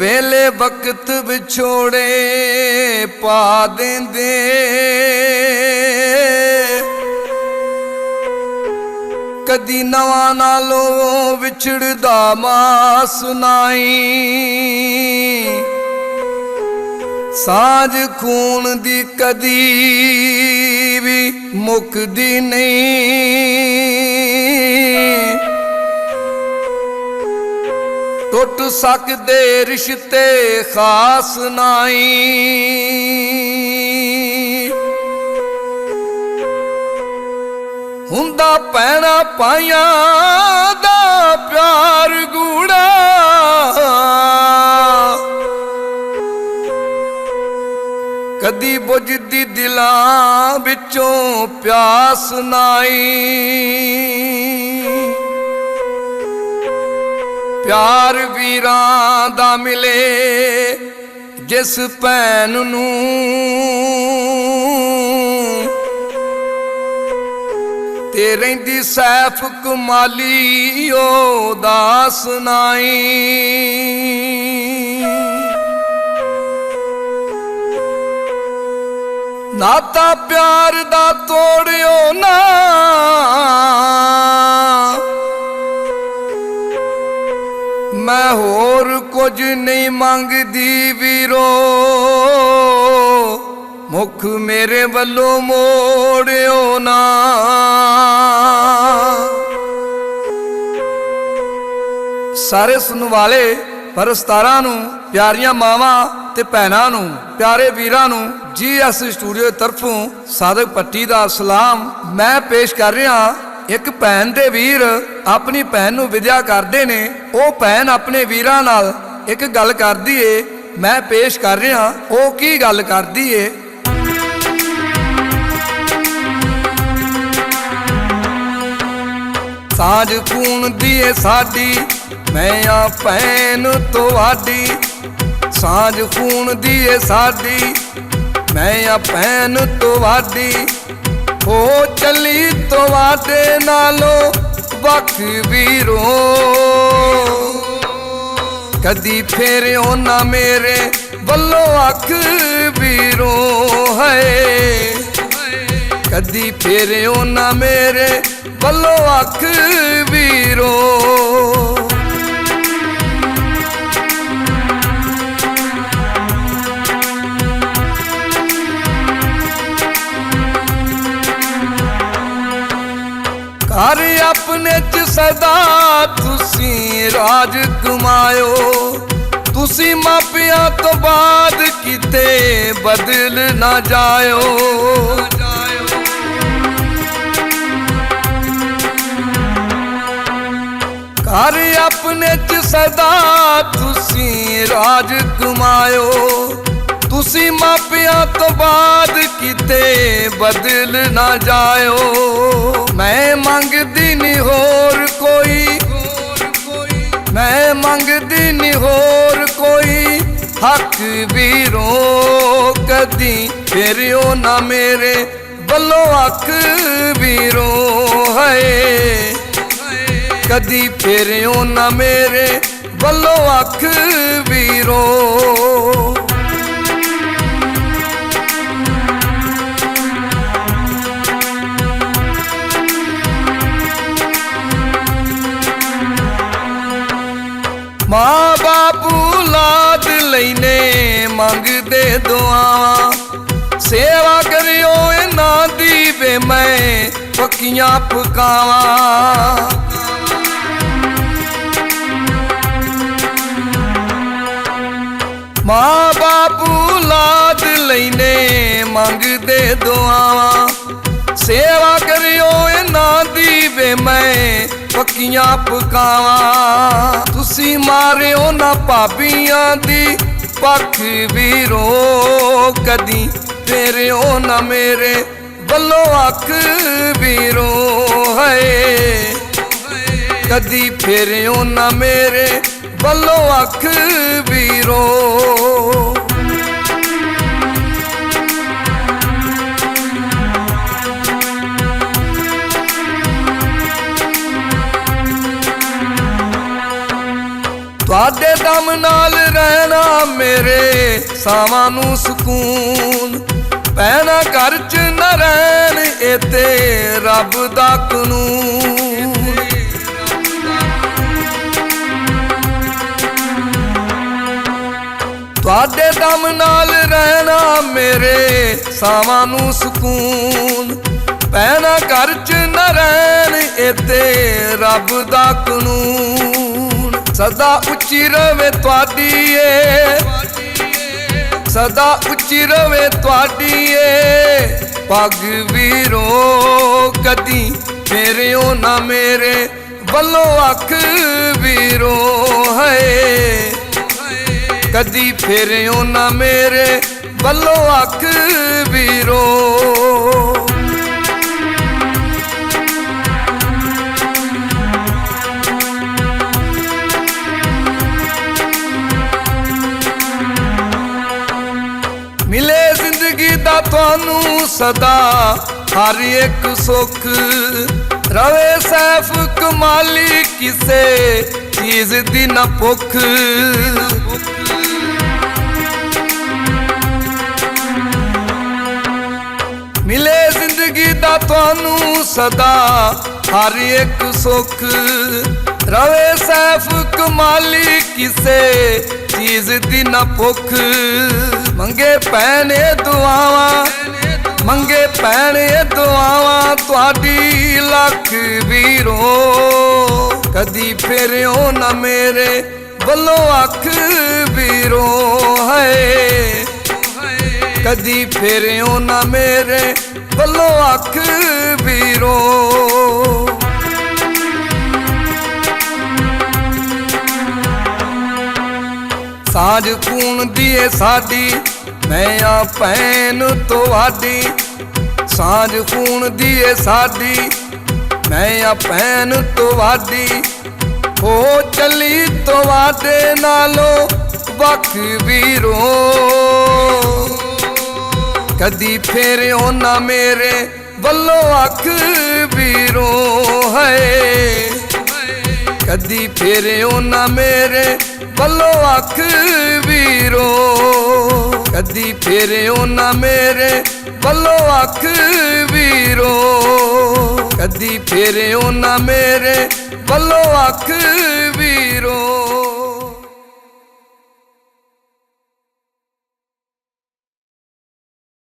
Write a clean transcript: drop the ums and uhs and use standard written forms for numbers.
ਵੇਲੇ ਵਕਤ ਵਿਛੋੜੇ ਪਾ ਦਿੰਦੇ, ਕਦੀ ਨਵਾਂ ਨਾਲੋਂ ਵਿਛੜਦਾ ਮਾਂ ਸੁਣਾਈ। ਸਾਂਝ ਖੂਨ ਦੀ ਕਦੀ ਵੀ ਮੁੱਕਦੀ ਨਹੀਂ, ਟੁੱਟ ਸਕਦੇ ਰਿਸ਼ਤੇ ਖਾਸ ਨਾਈ। ਹੁੰਦਾ ਭੈਣਾਂ ਭਾਈਆਂ ਦਾ ਪਿਆਰ ਗੂੜਾ, ਕਦੀ ਬੁਝਦੀ ਦਿਲਾਂ ਵਿੱਚੋਂ ਪਿਆਸ ਨਾਈ। ਪਿਆਰ ਵੀਰਾਂ ਦਾ ਮਿਲੇ ਜਿਸ ਭੈਣ ਨੂੰ, ਤੇ ਰਹਿੰਦੀ ਸੈਫ ਕਮਾਲੀ ਉਦਾਸ ਨਾਈ। ਨਾਤਾ ਪਿਆਰ ਦਾ ਤੋੜਿਓ ਨਾ, ਮੈਂ ਹੋਰ ਕੁਝ ਨਹੀਂ ਮੰਗਦੀ ਵੀਰੋ, ਮੁਖ ਮੇਰੇ ਵੱਲੋਂ ਮੋੜਿਓ ਨਾ। ਸਾਰੇ ਸੁਣਨ ਵਾਲੇ ਪਰਸਤਾਰਾਂ ਨੂੰ, ਪਿਆਰੀਆਂ ਮਾਵਾਂ ਤੇ ਭੈਣਾਂ ਨੂੰ, ਪਿਆਰੇ ਵੀਰਾਂ ਨੂੰ GS ਸਟੂਡੀਓ ਤਰਫੋਂ ਸਾਦਕ ਪੱਟੀ ਦਾ ਸਲਾਮ। ਮੈਂ ਪੇਸ਼ ਕਰ ਰਿਹਾ, ਇੱਕ ਭੈਣ ਦੇ ਵੀਰ ਆਪਣੀ ਭੈਣ ਨੂੰ ਵਿਦਿਆ ਕਰਦੇ ਨੇ, ਉਹ ਭੈਣ ਆਪਣੇ ਵੀਰਾਂ ਨਾਲ ਇੱਕ ਗੱਲ ਕਰਦੀ ਏ। ਮੈਂ ਪੇਸ਼ ਕਰ ਰਿਹਾ ਉਹ ਕੀ ਗੱਲ ਕਰਦੀ ਏ। ਸਾਂਝ ਖੂਨ ਦੀ ਏ ਸਾਡੀ, ਮੈਂ ਆ ਭੈਣ ਤੁਹਾਡੀ। ਸਾਂਝ ਖੂਨ ਦੀ ਏ ਸਾਡੀ, ਮੈਂ ਆ ਭੈਣ ਤੁਹਾਡੀ। ਹੋ ਚੱਲੀ ਤੁਹਾਡੇ ਨਾਲੋਂ ਵੱਖ ਵੀਰੋ, ਕਦੀ ਫੇਰਿਓ ਨਾ ਮੇਰੇ ਵੱਲੋਂ ਅੱਖ ਵੀਰੋ ਹੈ। ਕਦੀ ਫੇਰਿਓ ਨਾ ਮੇਰੇ ਵੱਲੋਂ ਅੱਖ ਵੀਰੋ। ਘਰ ਆਪਣੇ ਚ ਸਦਾ ਤੁਸੀਂ ਰਾਜ ਕਮਾਇਓ, ਤੁਸੀਂ ਮਾਪਿਆਂ ਤੋਂ ਬਾਅਦ ਕਿਤੇ ਬਦਲ ਨਾ ਜਾਇਓ। ਘਰ ਆਪਣੇ ਚ ਸਦਾ ਤੁਸੀਂ ਰਾਜ ਕਮਾਇਓ, ਤੁਸੀਂ ਮਾਪਿਆਂ ਤੋਂ ਬਾਅਦ ਕਿਤੇ ਬਦਲ ਨਾ ਜਾਇਓ। ਮੈਂ ਮੰਗਦੀ ਨਹੀਂ ਹੋਰ ਕੋਈ, ਮੈਂ ਮੰਗਦੀ ਨਹੀਂ ਹੋਰ ਕੋਈ ਹੱਕ ਵੀਰੋ, ਕਦੀ ਫੇਰਿਓ ਨਾ ਮੇਰੇ ਵੱਲੋਂ ਅੱਖ ਵੀਰੋ ਹੈ। ਕਦੀ ਫੇਰਿਓ ਨਾ ਮੇਰੇ ਵੱਲੋਂ ਅੱਖ ਵੀਰੋ। ਮਾਂ ਬਾਪ ਔਲਾਦ ਲੈਨੇ ਮੰਗਦੇ ਦੁਆਵਾਂ, ਸੇਵਾ ਕਰਿਓ ਇਹਨਾਂ ਦੀ ਵੇ ਮੈਂ ਪੱਕੀਆਂ ਪਕਾਵਾਂ। ਮਾਂ ਬਾਪ ਔਲਾਦ ਲੈਨੇ ਮੰਗਦੇ ਦੁਆਵਾਂ, ਸੇਵਾ ਕਰਿਓ ਇਹਨਾਂ ਦੀ ਵੇ ਮੈਂ ਪੱਕੀਆਂ ਪਕਾਵਾਂ। ਤੁਸੀਂ ਮਾਰਿਓ ਨਾ ਭਾਬੀਆਂ ਦੀ ਪੱਖ ਵੀਰੋ, ਕਦੀ ਫੇਰਿਓ ਨਾ ਮੇਰੇ ਵੱਲੋਂ ਅੱਖ ਵੀਰੋ ਹੈ। ਕਦੀ ਫੇਰਿਓ ਨਾ ਮੇਰੇ ਵੱਲੋਂ ਅੱਖ ਵੀਰੋ। ਤੁਹਾਡੇ ਦਮ ਨਾਲ ਰਹਿਣਾ ਮੇਰੇ ਸਾਵਾਂ ਨੂੰ ਸਕੂਨ। ਭੈਣਾਂ ਘਰ ਚ ਨਾ ਰਹਿਣ ਇਹ ਤੇ ਰੱਬ ਦਾ ਕਾਨੂੰਨ। ਤੁਹਾਡੇ ਦਮ ਨਾਲ ਰਹਿਣਾ ਮੇਰੇ ਸਾਵਾਂ ਨੂੰ ਸਕੂਨ। ਭੈਣਾਂ ਘਰ ਚ ਨਾ ਰਹਿਣ ਇਹ ਤੇ ਰੱਬ ਦਾ ਕਾਨੂੰਨ। ਸਦਾ ਉੱਚੀ ਰਵੇ ਤੁਹਾਡੀ ਏ, ਸਦਾ ਉੱਚੀ ਰਵੇ ਤੁਹਾਡੀ ਏ ਪੱਗ ਵੀਰੋ। ਕਦੀ ਫੇਰਿਓ ਨਾ ਮੇਰੇ ਵੱਲੋਂ ਅੱਖ ਵੀਰੋ ਹੈ। ਕਦੀ ਫੇਰਿਓ ਨਾ ਮੇਰੇ ਵੱਲੋਂ ਅੱਖ ਵੀਰੋ। ਮਿਲੇ ਜ਼ਿੰਦਗੀ ਦਾ ਤੁਹਾਨੂੰ ਸਦਾ ਹਰ ਇੱਕ ਸੁੱਖ। ਰਵੇ ਸੈਫ ਕਮਾਲੀ ਕਿਸੇ ਚੀਜ਼ ਦੀ ਨਾ ਭੁੱਖ। ਮਿਲੇ ਜ਼ਿੰਦਗੀ ਦਾ ਤੁਹਾਨੂੰ ਸਦਾ ਹਰ ਇੱਕ ਸੁੱਖ। ਰਵੇ ਸੈਫ ਕਮਾਲੀ ਕਿਸੇ ਚੀਜ਼ ਦੀ ਨਾ ਭੁੱਖ। ਮੰਗੇ ਪੈਣੇ ਦੁਆਵਾਂ, ਮੰਗੇ ਪੈਣੇ ਦੁਆਵਾਂ ਤੁਹਾਡੀ ਲੱਖ ਵੀਰੋ। ਕਦੀ ਫੇਰਿਓ ਨਾ ਮੇਰੇ ਵੱਲੋਂ ਅੱਖ ਵੀਰੋ ਹੈ। ਕਦੀ ਫੇਰਿਓ ਨਾ ਮੇਰੇ ਵੱਲੋਂ ਅੱਖ ਵੀਰੋ। ਸਾਂਝ ਖੂਨ ਦੀ ਏ ਸਾਡੀ ਮੈਂ ਆ ਭੈਣ ਤੁਹਾਡੀ। ਸਾਂਝ ਖੂਨ ਦੀ ਏ ਸਾਡੀ ਮੈਂ ਆ ਭੈਣ ਤੁਹਾਡੀ। ਹੋ ਚੱਲੀ ਤੁਹਾਡੇ ਨਾਲੋਂ ਵੱਖ ਵੀਰੋ। ਕਦੀ ਫੇਰਿਓ ਨਾ ਮੇਰੇ ਵੱਲੋਂ ਅੱਖ ਵੀਰੋ ਹੈ। ਕਦੀ ਫੇਰਿਓ ਨਾ ਮੇਰੇ ਵੱਲੋਂ ਅੱਖ ਵੀਰੋ। ਕਦੀ ਫੇਰਿਓ ਨਾ ਮੇਰੇ ਵੱਲੋਂ ਅੱਖ ਵੀਰੋ। ਕਦੀ ਫੇਰਿਓ ਨਾ ਮੇਰੇ ਵੱਲੋਂ ਅੱਖ ਵੀਰੋ।